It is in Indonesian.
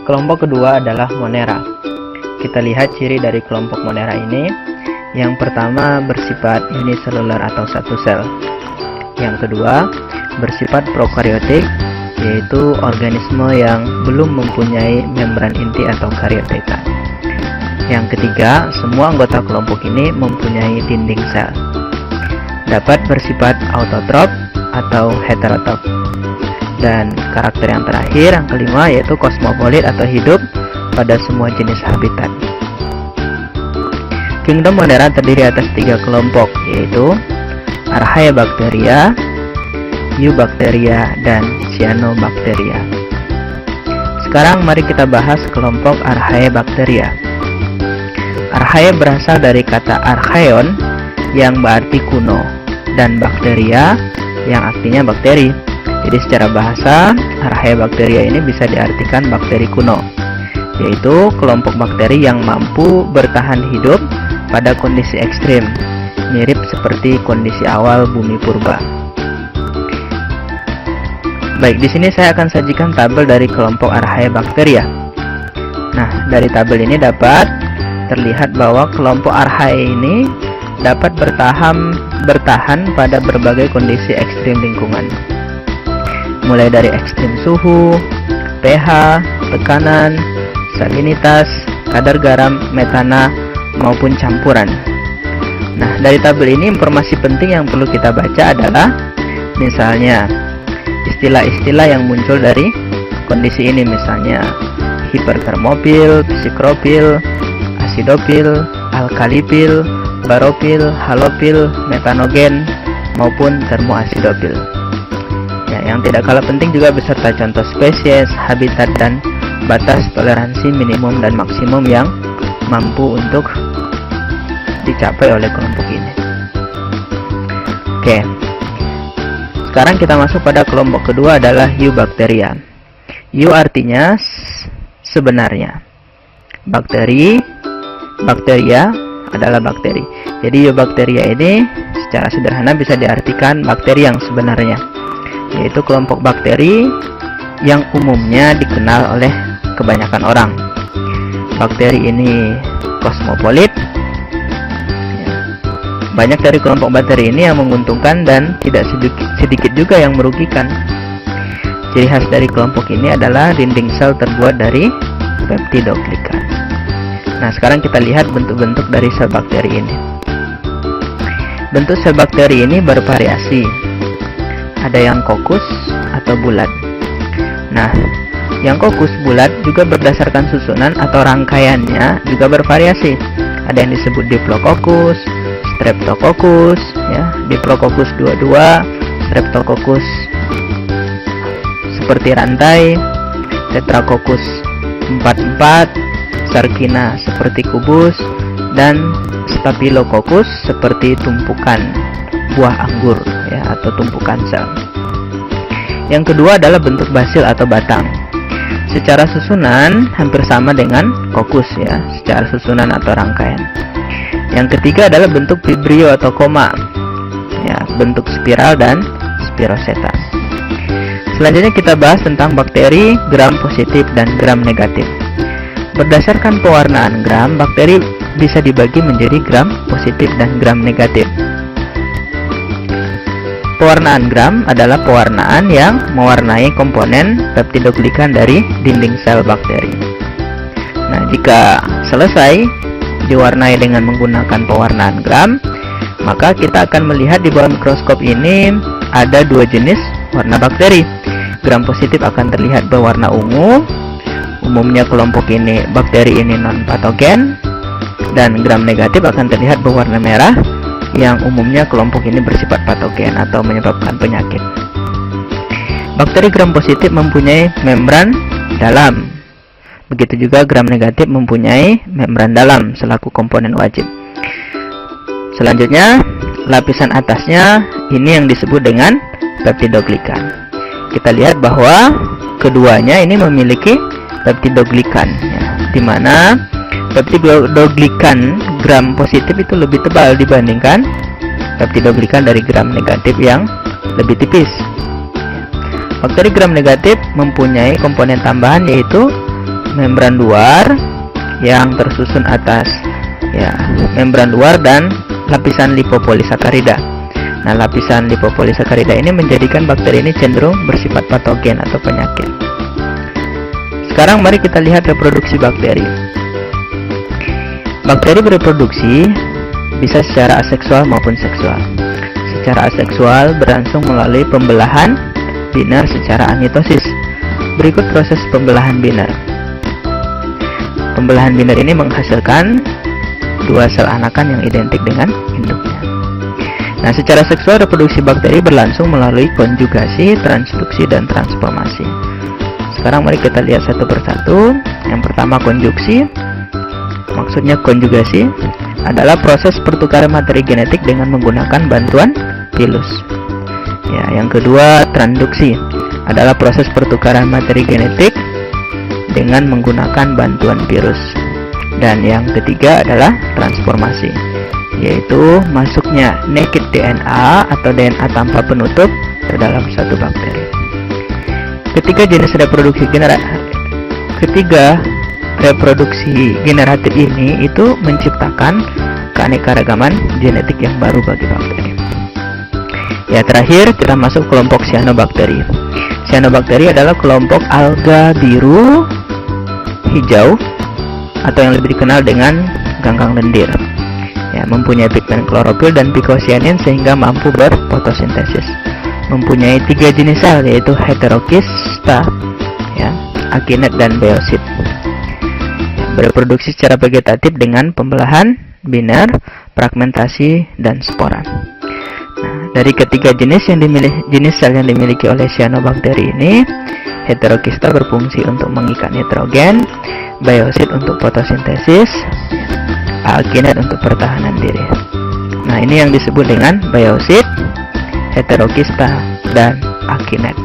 Kelompok kedua adalah Monera. Kita lihat ciri dari kelompok Monera ini. Yang pertama bersifat uniselular atau satu sel. Yang kedua bersifat prokaryotik, yaitu organisme yang belum mempunyai membran inti atau karioteta. Yang ketiga, semua anggota kelompok ini mempunyai dinding sel. Dapat bersifat autotrof atau heterotrof. Dan karakter yang terakhir, yang kelima, yaitu kosmopolit atau hidup pada semua jenis habitat. Kingdom Monera terdiri atas 3 kelompok, yaitu Archaebacteria, Eubacteria, dan Cyanobacteria. Sekarang mari kita bahas kelompok Archaebacteria. Archaea berasal dari kata archaeon yang berarti kuno, dan bakteria yang artinya bakteri. Jadi secara bahasa, Archaebacteria ini bisa diartikan bakteri kuno, yaitu kelompok bakteri yang mampu bertahan hidup pada kondisi ekstrim, mirip seperti kondisi awal bumi purba. Baik, di sini saya akan sajikan tabel dari kelompok Archaebacteria. Nah, dari tabel ini dapat terlihat bahwa kelompok Archaea ini dapat bertahan pada berbagai kondisi ekstrim lingkungan, mulai dari ekstrim suhu, pH, tekanan, salinitas, kadar garam, metana, maupun campuran. Nah, dari tabel ini informasi penting yang perlu kita baca adalah misalnya istilah-istilah yang muncul dari kondisi ini, misalnya hipertermofil, psikropil, asidofil, alkalifil, barofil, halofil, metanogen, maupun termoasidofil. Ya, yang tidak kalah penting juga beserta contoh spesies, habitat, dan batas toleransi minimum dan maksimum yang mampu untuk dicapai oleh kelompok ini. Oke, sekarang kita masuk pada kelompok kedua adalah Eubacteria. Eu artinya sebenarnya. Bakteria adalah bakteri. Jadi Eubacteria ini secara sederhana bisa diartikan bakteri yang sebenarnya, yaitu kelompok bakteri yang umumnya dikenal oleh kebanyakan orang. Bakteri ini kosmopolit. Banyak dari kelompok bakteri ini yang menguntungkan dan tidak sedikit juga yang merugikan. Ciri khas dari kelompok ini adalah dinding sel terbuat dari peptidoglikan. Nah, sekarang kita lihat bentuk-bentuk dari sel bakteri ini. Bentuk sel bakteri ini bervariasi. Ada yang kokus atau bulat. Nah, yang kokus bulat juga berdasarkan susunan atau rangkaiannya juga bervariasi. Ada yang disebut Diplococcus, Streptococcus, ya, Diplococcus 22, Streptococcus seperti rantai, Tetracoccus 44, Sarkina seperti kubus, dan Staphylococcus seperti tumpukan buah anggur, ya, atau tumpukan sel. Yang kedua adalah bentuk basil atau batang. Secara susunan hampir sama dengan kokus, ya, secara susunan atau rangkaian. Yang ketiga adalah bentuk vibrio atau koma, ya, bentuk spiral dan spiroseta. Selanjutnya kita bahas tentang bakteri gram positif dan gram negatif. Berdasarkan pewarnaan gram, bakteri bisa dibagi menjadi gram positif dan gram negatif. Pewarnaan gram adalah pewarnaan yang mewarnai komponen peptidoglikan dari dinding sel bakteri. Nah, jika selesai diwarnai dengan menggunakan pewarnaan gram, maka kita akan melihat di bawah mikroskop ini ada 2 jenis warna bakteri. Gram positif akan terlihat berwarna ungu. Umumnya kelompok ini, bakteri ini non-patogen, dan gram negatif akan terlihat berwarna merah, yang umumnya kelompok ini bersifat patogen atau menyebabkan penyakit. Bakteri gram positif mempunyai membran dalam. Begitu juga gram negatif mempunyai membran dalam selaku komponen wajib. Selanjutnya, lapisan atasnya ini yang disebut dengan peptidoglikan. Kita lihat bahwa keduanya ini memiliki peptidoglikan, ya, di mana peptidoglikan gram positif itu lebih tebal dibandingkan peptidoglikan dari gram negatif yang lebih tipis. Bakteri gram negatif mempunyai komponen tambahan, yaitu membran luar yang tersusun atas ya, membran luar dan lapisan lipopolisakarida. Nah, lapisan lipopolisakarida ini menjadikan bakteri ini cenderung bersifat patogen atau penyakit. Sekarang mari kita lihat reproduksi bakteri. Bakteri bereproduksi bisa secara aseksual maupun seksual. Secara aseksual berlangsung melalui pembelahan binar secara amitosis. Berikut proses pembelahan binar. Pembelahan binar ini menghasilkan dua sel anakan yang identik dengan induknya. Nah, secara seksual reproduksi bakteri berlangsung melalui konjugasi, transduksi, dan transformasi. Sekarang mari kita lihat satu persatu. Yang pertama konjuksi. Maksudnya konjugasi adalah proses pertukaran materi genetik dengan menggunakan bantuan pilus. Ya, yang kedua transduksi adalah proses pertukaran materi genetik dengan menggunakan bantuan virus. Dan yang ketiga adalah transformasi, yaitu masuknya naked DNA atau DNA tanpa penutup ke dalam satu bakteri. Ketiga reproduksi generatif ini itu menciptakan keanekaragaman genetik yang baru bagi bakteri. Ya, terakhir kita masuk kelompok cyanobacteria. Cyanobacteria adalah kelompok alga biru hijau atau yang lebih dikenal dengan ganggang lendir. Ya, mempunyai pigmen klorofil dan pikosyanin sehingga mampu berfotosintesis. Mempunyai 3 jenis sel, yaitu heterokista, ya, akinet, dan beosit. Bereproduksi secara vegetatif dengan pembelahan binar, fragmentasi, dan spora. Nah, dari ketiga jenis sel yang dimiliki oleh cyanobacteria ini, heterokista berfungsi untuk mengikat nitrogen, beosit untuk fotosintesis, akinet untuk pertahanan diri. Nah, ini yang disebut dengan beosit, heterokista, dan akinet.